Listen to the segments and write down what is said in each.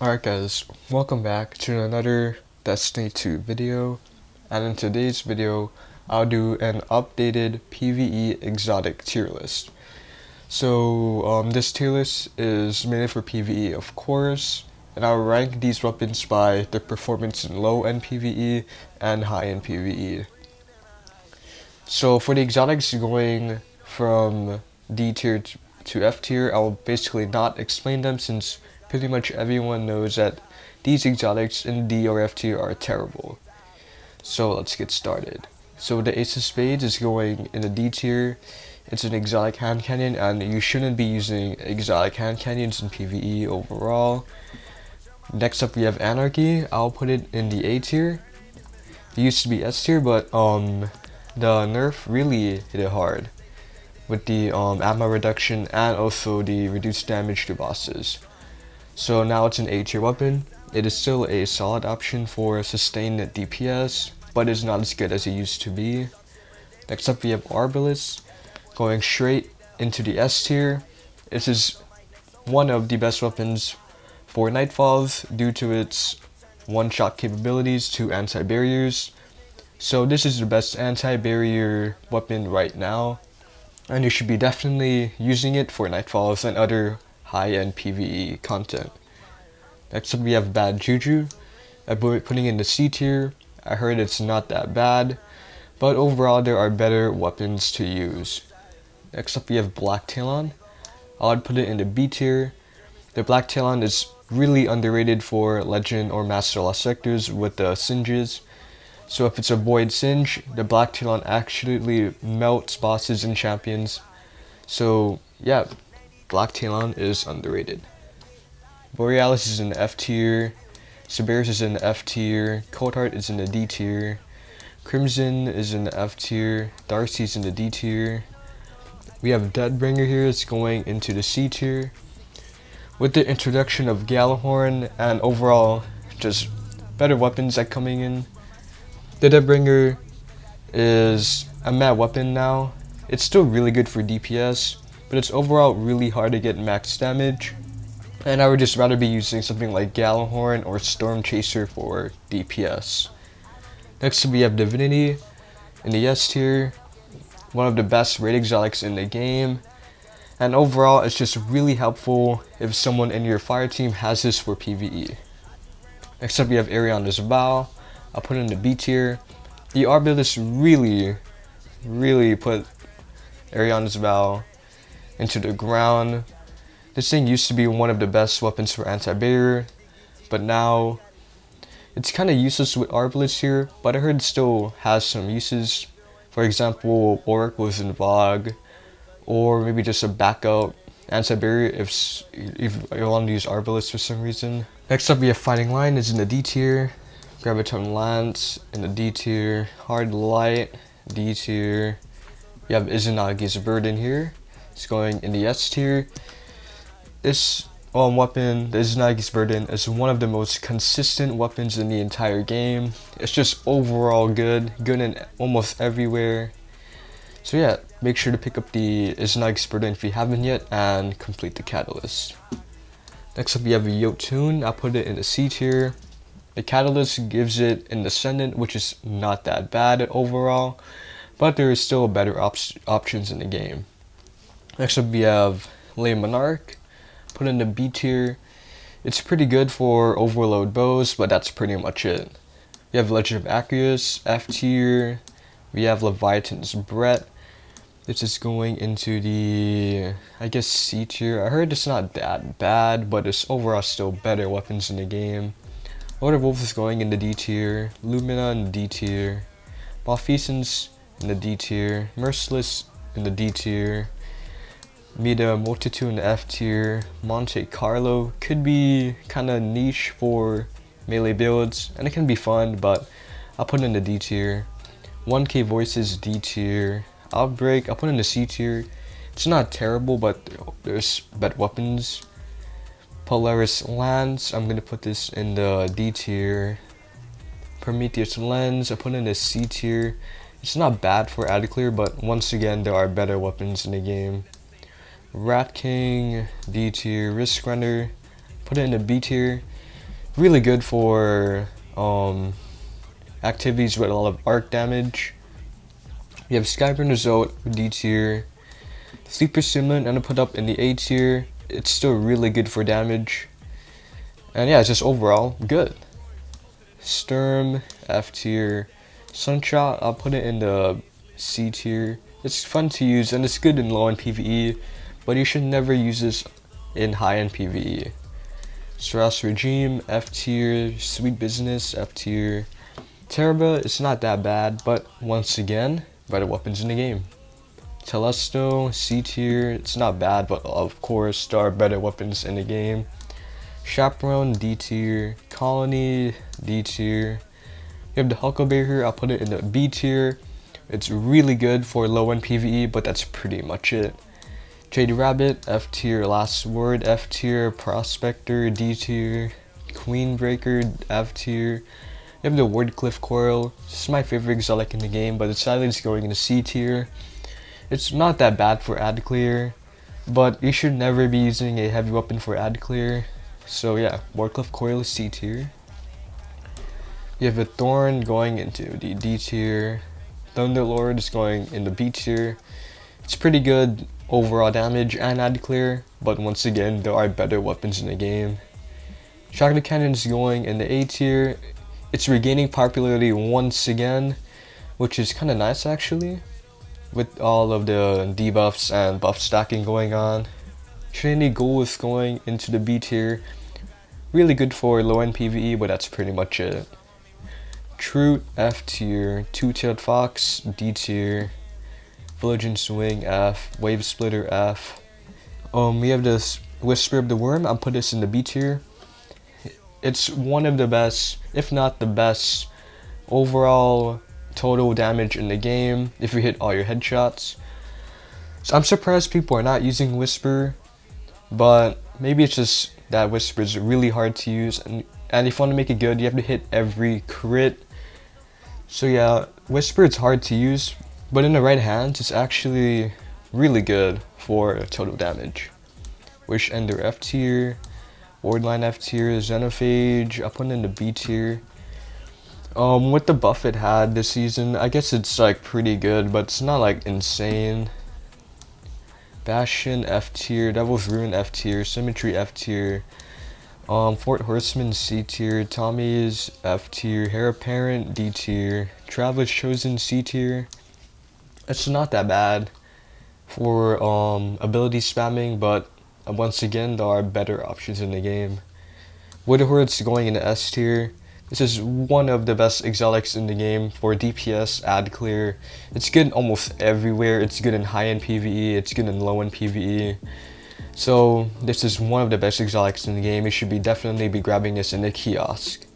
Alright guys, welcome back to another Destiny 2 video, and in today's video I'll do an updated PvE exotic tier list. So this tier list is mainly for PvE of course, and I'll rank these weapons by their performance in low end PvE and high end PvE. So for the exotics going from D tier to F tier, I'll basically not explain them since pretty much everyone knows that these exotics in D or F tier are terrible. So let's get started. So the Ace of Spades is going in the D tier. It's an exotic hand cannon, and you shouldn't be using exotic hand cannons in PvE overall. Next up we have Anarchy. I'll put it in the A tier. It used to be S tier, but the nerf really hit it hard with the ammo reduction and also the reduced damage to bosses. So now it's an A tier weapon. It is still a solid option for sustained DPS, but it's not as good as it used to be. Next up we have Arbalest, going straight into the S tier. This is one of the best weapons for Nightfalls due to its one-shot capabilities to anti-barriers. So this is the best anti-barrier weapon right now, and you should be definitely using it for Nightfalls and other high-end PvE content. Next up we have Bad Juju. I'm putting in the C tier. I heard it's not that bad, but overall there are better weapons to use. Next up we have Black Talon. I'd put it in the B tier. The Black Talon is really underrated for Legend or Master Lost sectors with the singes. So if it's a void singe, the Black Talon actually melts bosses and champions. So yeah, Black Talon is underrated. Borealis is in the F tier. Cerberus is in the F tier. Coldheart is in the D tier. Crimson is in the F tier. Darcy is in the D tier. We have Deadbringer here. It's going into the C tier. With the introduction of Gjallarhorn and overall just better weapons that coming in, the Deadbringer is a mad weapon now. It's still really good for DPS, but it's overall really hard to get max damage. And I would just rather be using something like Gjallarhorn or Storm Chaser for DPS. Next we have Divinity in the S tier, one of the best raid exotics in the game. And overall it's just really helpful if someone in your fire team has this for PvE. Next up we have Ariana's Vow. I'll put it in the B tier. The Arbalest really put Ariana's Vow into the ground. This thing used to be one of the best weapons for anti-barrier, but now it's kind of useless with Arbalest here, but I heard it still has some uses. For example, Oracles in VOG, or maybe just a backup anti-barrier if you want to use Arbalest for some reason. Next up we have Fighting Lion is in the D tier. Graviton Lance in the D tier. Hard Light, D tier. We have Izanagi's Burden here. It's going in the S tier. This weapon, the Izanagi's Burden, is one of the most consistent weapons in the entire game. It's just overall good in almost everywhere. So yeah, make sure to pick up the Izanagi's Burden if you haven't yet and complete the catalyst. Next up we have Yotun. I'll put it in the C tier. The catalyst gives it an ascendant, which is not that bad overall, but there is still better options in the game. Next up we have Monarch. Put in the B tier. It's pretty good for overload bows, but that's pretty much it. We have Legend of Acreus, F tier. We have Leviathan's Brett. This is going into the, I guess, C tier. I heard it's not that bad, but it's overall still better weapons in the game. Lord of Wolves is going in the D tier. Lumina in the D tier. Malfeasance in the D tier. Merciless in the D tier. Mida Multitude in the F tier. Monte Carlo could be kind of niche for melee builds, and it can be fun, but I'll put it in the D tier. 1K Voices D tier. Outbreak, I'll put in the C tier. It's not terrible, but there's better weapons. Polaris Lance, I'm gonna put this in the D tier. Prometheus Lens, I put in the C tier. It's not bad for AdClear, but once again, there are better weapons in the game. Rat King, D tier. Risk Runner, put it in the B tier. really good for activities with a lot of arc damage. You have Skyburn Result, D tier. Sleeper Simon, I'm gonna put up in the A tier. It's still really good for damage. And yeah, it's just overall good. Sturm, F tier. Sunshot, I'll put it in the C tier. It's fun to use and it's good in low end PvE, but you should never use this in high end PvE. Strauss Regime, F tier. Sweet Business, F tier. Teraba, it's not that bad, but once again, better weapons in the game. Telesto, C tier, it's not bad, but of course there are better weapons in the game. Chaperone, D tier. Colony, D tier. You have the Huckleberry here, I'll put it in the B tier. It's really good for low end PvE, but that's pretty much it. Jade Rabbit, F tier. Last Word, F tier. Prospector, D tier. Queen Breaker, F tier. You have the Wordcliff Coil. This is my favorite exotic in the game, but sadly it's going into C tier. It's not that bad for ad clear, but you should never be using a heavy weapon for ad clear. So yeah, Wardcliff Coil is C tier. You have a Thorn going into the D tier. Thunderlord is going in the B tier. It's pretty good overall damage and ad clear, but once again, there are better weapons in the game. Chocolate Cannon is going in the A tier. It's regaining popularity once again, which is kind of nice actually, with all of the debuffs and buff stacking going on. Trinity Gold is going into the B tier. Really good for low end PvE, but that's pretty much it. Trute, F tier. Two-Tailed Fox, D tier. Village and Swing, F. Wave Splitter, F. We have this Whisper of the Worm. I'll put this in the B tier. It's one of the best, if not the best, overall total damage in the game if you hit all your headshots. So I'm surprised people are not using Whisper, but maybe it's just that Whisper is really hard to use, and if you want to make it good, you have to hit every crit. So yeah, Whisper is hard to use, but in the right hands, it's actually really good for total damage. Wish Ender, F tier. Wardline, F tier. Xenophage, I'll put it in the B tier. With the buff it had this season, I guess it's like pretty good, but it's not like insane. Bastion, F tier. Devil's Ruin, F tier. Symmetry, F tier. Fort Horseman, C tier. Tommy's, F tier. Heir Apparent, D tier. Traveler's Chosen, C tier. It's not that bad for ability spamming, but once again, there are better options in the game. Widowhoard's going into S tier. This is one of the best exotics in the game for DPS, ad clear. It's good almost everywhere. It's good in high-end PvE. It's good in low-end PvE. So this is one of the best exotics in the game. You should definitely be grabbing this in the kiosk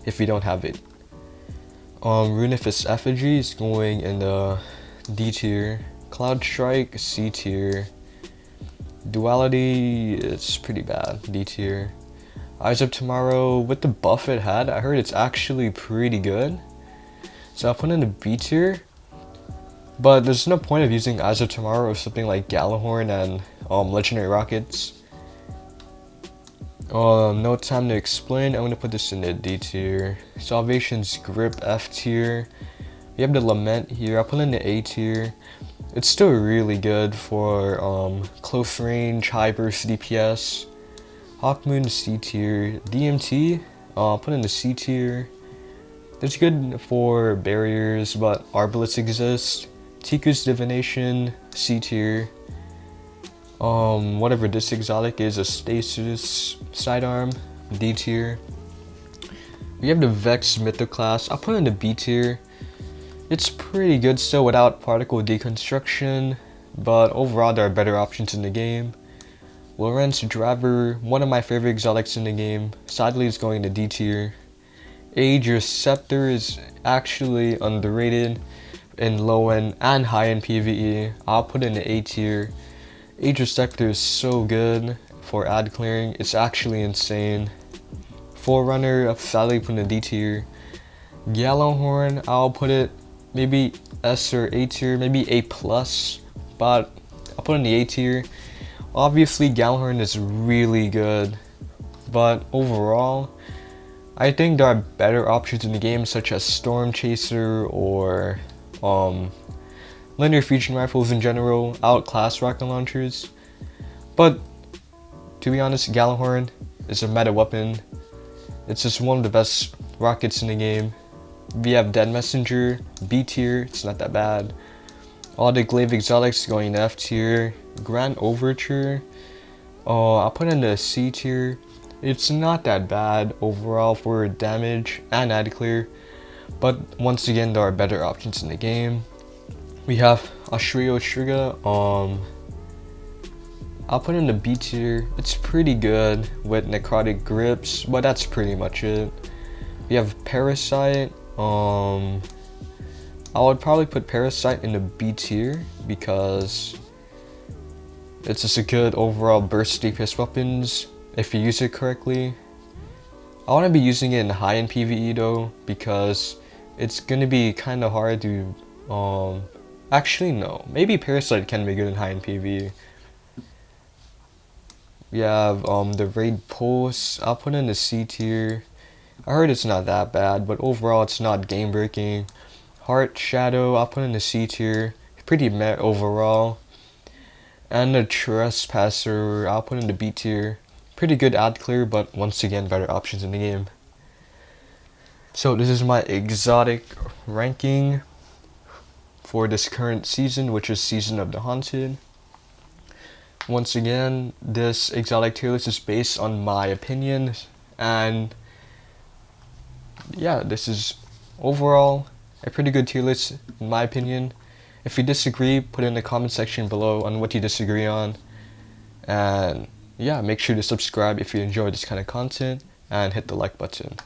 if you don't have it. Runifus Effigy is going in the D tier. Cloud Strike, C tier. Duality, it's pretty bad, D tier. Eyes of Tomorrow, with the buff it had, I heard it's actually pretty good. So I'll put it in the B tier. But there's no point of using Eyes of Tomorrow or something like Galahorn and Legendary Rockets. No Time to Explain, I'm gonna put this in the D tier. Salvation's Grip, F tier. We have the Lament here, I'll put it in the A tier. It's still really good for close range, high burst DPS. Hawkmoon, C tier. DMT, put in the C tier. It's good for barriers, but Arbalets exist. Tiku's Divination, C tier. Whatever this exotic is, a Stasis Sidearm, D tier. We have the Vex Mythoclast, I'll put it in the B tier. It's pretty good still without particle deconstruction, but overall there are better options in the game. Lorenz Driver, one of my favorite exotics in the game, sadly is going to D tier. Age Receptor is actually underrated in low end and high end PvE. I'll put it in the A tier. Age Receptor is so good for ad clearing, it's actually insane. Forerunner, I'll sadly put in the D tier. Gallowhorn, I'll put it maybe S or A tier, maybe A plus, but I'll put it in the A tier. Obviously Gallowhorn is really good, but overall I think there are better options in the game, such as Storm Chaser or linear fusion rifles in general, outclass rocket launchers. But to be honest, Gjallarhorn is a meta weapon. It's just one of the best rockets in the game. We have Dead Messenger, B tier, it's not that bad. All the Glaive exotics going to F tier. Grand Overture, I'll put in the C tier. It's not that bad overall for damage and ad clear, but once again there are better options in the game. We have Ashriel Suga, I'll put in the B tier. It's pretty good with necrotic grips, but that's pretty much it. We have Parasite, I would probably put Parasite in the B tier because it's just a good overall burst DPS weapons if you use it correctly. I want to be using it in high-end PvE though, because it's gonna be kind of hard to actually no, maybe Parasite can be good in high-end PvE. We have the Raid Pulse, I'll put in the C tier. I heard it's not that bad, but overall it's not game breaking. Heart Shadow, I'll put in the C tier, pretty meh overall. And the Trespasser, I'll put in the B tier. Pretty good ad clear, but once again better options in the game. So this is my exotic ranking for this current season, which is Season of the Haunted. Once again, this exotic tier list is based on my opinion, and yeah, this is overall a pretty good tier list in my opinion. If you disagree, put it in the comment section below on what you disagree on. And yeah, make sure to subscribe if you enjoy this kind of content and hit the like button.